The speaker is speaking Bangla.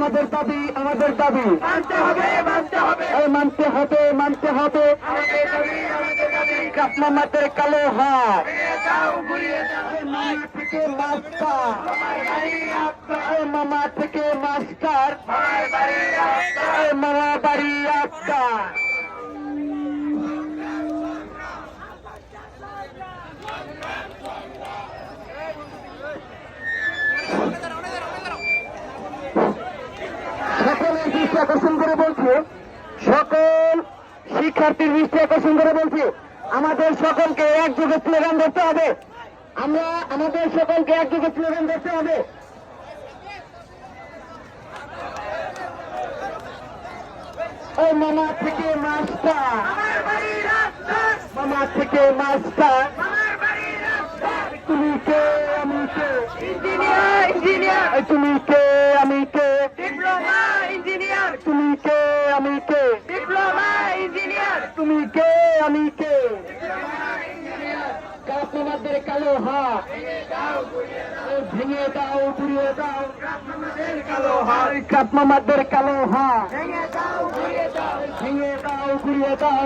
আমাদের দাবি মানতে হবে মামাদের কালো হাত মামা থেকে মাস্টার মামা বাড়ি আটকা সকলের দৃষ্টি আকর্ষণ করে বলছি, সকল শিক্ষার্থীর দৃষ্টি আকর্ষণ করে বলছি, আমাদের সকলকে একযোগে স্লোগান ধরতে হবে। আমাদের সকলকে একযোগে স্লোগান ধরতে হবে। ওই মামা থেকে মাস্টার, মামা থেকে মাস্টার, তুমি কে আমি কে, ইঞ্জিনিয়ার তুমি কে আমি কে, ডিপ্লোমা ইঞ্জিনিয়ার তুমি কে আমি কে, ডিপ্লোমা ইঞ্জিনিয়ার তুমি কে আমি কে, কাপমাদের কালো হাত ভেঙে দাও ঘুরিয়ে দাও, কাপমাদের কালো হাত ভেঙে দাও ঘুরিয়ে দাও।